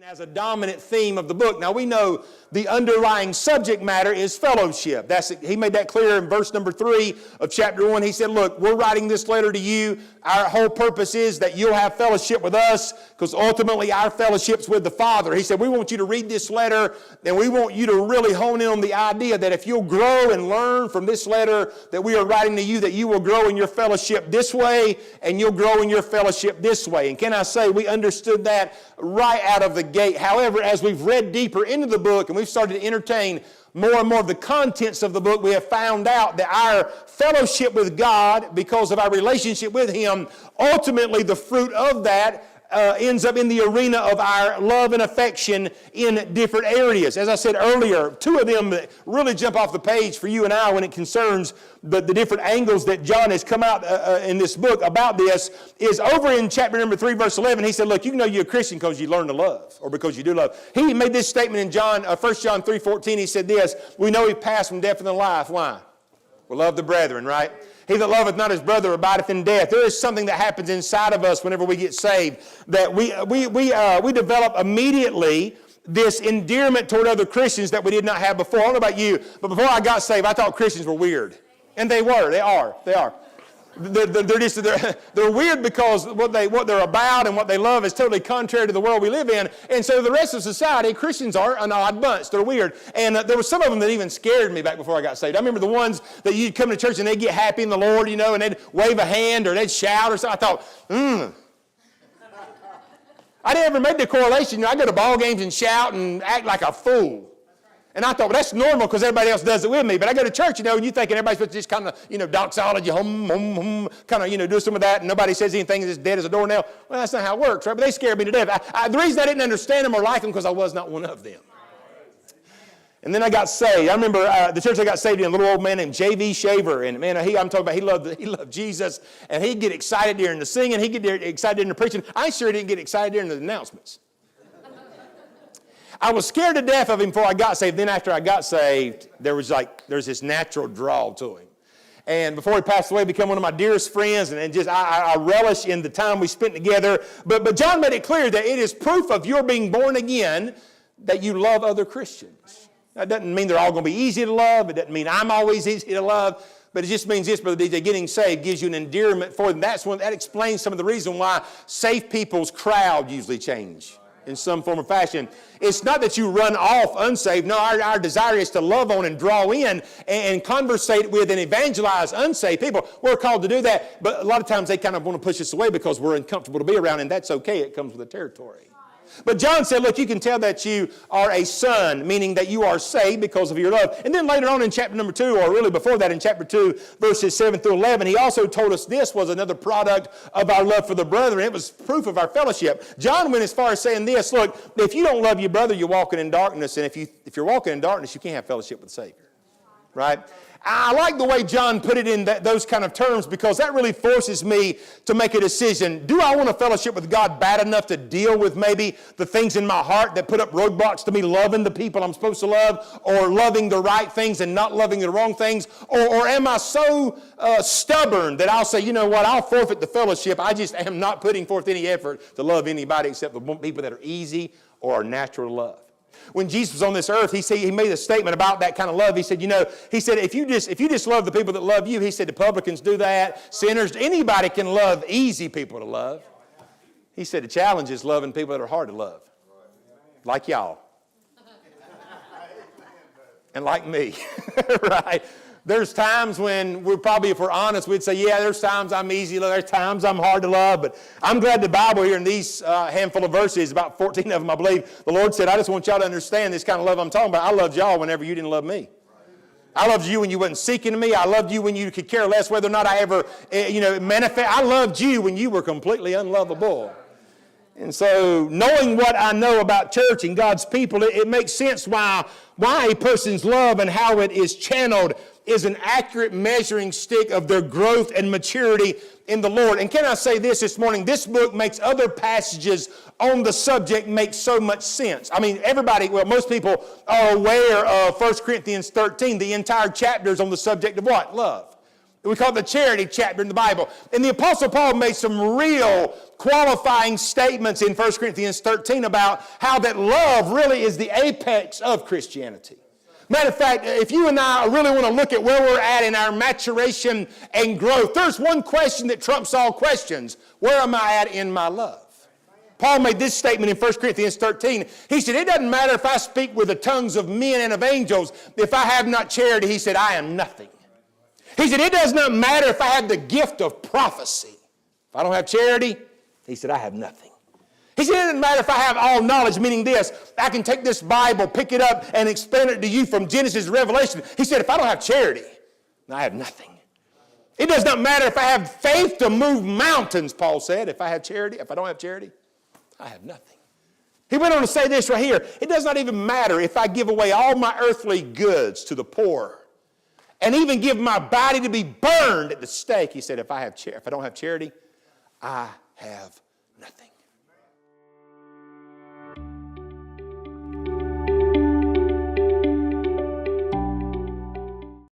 As a dominant theme of the book. Now we know the underlying subject matter is fellowship. He made that clear in verse number 3 of chapter 1. He said, look, we're writing this letter to you. Our whole purpose is that you'll have fellowship with us, because ultimately our fellowship's with the Father. He said, we want you to read this letter, and we want you to really hone in on the idea that if you'll grow and learn from this letter that we are writing to you, that you will grow in your fellowship this way, and you'll grow in your fellowship this way. And can I say, we understood that right out of the gate. However, as we've read deeper into the book and we've started to entertain more and more of the contents of the book, we have found out that our fellowship with God, because of our relationship with Him, ultimately the fruit of that ends up in the arena of our love and affection in different areas. As I said earlier, two of them that really jump off the page for you and I when it concerns the different angles that John has come out in this book about this is over in chapter number 3, verse 11. He said, look, you can know you're a Christian because you learn to love, or because you do love. He made this statement in 1 John 3:14. He said this, we know we pass from death unto life. Why? We love the brethren, right? He that loveth not his brother abideth in death. There is something that happens inside of us whenever we get saved, that we develop immediately this endearment toward other Christians that we did not have before. I don't know about you, but before I got saved, I thought Christians were weird. And they were. They are. They're weird because what they're about and what they love is totally contrary to the world we live in. And so the rest of society, Christians are an odd bunch. They're weird. And there were some of them that even scared me back before I got saved. I remember the ones that you'd come to church and they'd get happy in the Lord, you know, and they'd wave a hand or they'd shout or something. I thought, I never made the correlation. You know, I go to ball games and shout and act like a fool. And I thought, well, that's normal because everybody else does it with me. But I go to church, you know, and you think everybody's supposed to just kind of, you know, doxology, kind of, you know, do some of that, and nobody says anything as dead as a doornail. Well, that's not how it works, right? But they scared me to death. The reason I didn't understand them or like them because I was not one of them. And then I got saved. I remember the church I got saved in, a little old man named J.V. Shaver. And man, I'm talking about, he loved Jesus. And he'd get excited during the singing. He'd get excited during the preaching. I sure didn't get excited during the announcements. I was scared to death of him before I got saved. Then after I got saved, there's this natural draw to him. And before he passed away, he became one of my dearest friends, and just I relish in the time we spent together. But John made it clear that it is proof of your being born again that you love other Christians. That doesn't mean they're all going to be easy to love. It doesn't mean I'm always easy to love. But it just means this, Brother DJ, getting saved gives you an endearment for them. That explains some of the reason why saved people's crowd usually change in some form or fashion. It's not that you run off unsaved. No, our desire is to love on and draw in and conversate with and evangelize unsaved people. We're called to do that, but a lot of times they kind of want to push us away because we're uncomfortable to be around, and that's okay. It comes with the territory. But John said, look, you can tell that you are a son, meaning that you are saved because of your love. And then later on in chapter number 2, or really before that in chapter 2, verses 7 through 11, he also told us this was another product of our love for the brethren. It was proof of our fellowship. John went as far as saying this, look, if you don't love your brother, you're walking in darkness. And if you're walking in darkness, you can't have fellowship with the Savior. Right? I like the way John put it in those kind of terms, because that really forces me to make a decision. Do I want to fellowship with God bad enough to deal with maybe the things in my heart that put up roadblocks to me loving the people I'm supposed to love, or loving the right things and not loving the wrong things? Or am I so stubborn that I'll say, you know what, I'll forfeit the fellowship. I just am not putting forth any effort to love anybody except the people that are easy or are natural to love. When Jesus was on this earth, he made a statement about that kind of love. He said, if you just love the people that love you, he said, the publicans do that, sinners, anybody can love easy people to love. He said the challenge is loving people that are hard to love, like y'all, and like me, right? There's times when if we're honest, we'd say, yeah, there's times I'm easy to love, there's times I'm hard to love, but I'm glad the Bible here in these handful of verses, about 14 of them, I believe, the Lord said, I just want y'all to understand this kind of love I'm talking about. I loved y'all whenever you didn't love me. I loved you when you wasn't seeking me. I loved you when you could care less whether or not I ever, manifest. I loved you when you were completely unlovable. And so knowing what I know about church and God's people, it makes sense why a person's love and how it is channeled is an accurate measuring stick of their growth and maturity in the Lord. And can I say this morning? This book makes other passages on the subject make so much sense. I mean, most people are aware of 1 Corinthians 13. The entire chapter is on the subject of what? Love. We call it the charity chapter in the Bible. And the Apostle Paul made some real qualifying statements in 1 Corinthians 13 about how that love really is the apex of Christianity. Matter of fact, if you and I really want to look at where we're at in our maturation and growth, there's one question that trumps all questions. Where am I at in my love? Paul made this statement in 1 Corinthians 13. He said, it doesn't matter if I speak with the tongues of men and of angels. If I have not charity, he said, I am nothing. He said, it does not matter if I have the gift of prophecy. If I don't have charity, he said, I have nothing. He said, it doesn't matter if I have all knowledge, meaning this, I can take this Bible, pick it up, and explain it to you from Genesis to Revelation. He said, if I don't have charity, I have nothing. It does not matter if I have faith to move mountains, Paul said. If I have charity, if I don't have charity, I have nothing. He went on to say this right here. It does not even matter if I give away all my earthly goods to the poor and even give my body to be burned at the stake. He said, if I don't have charity, I have nothing.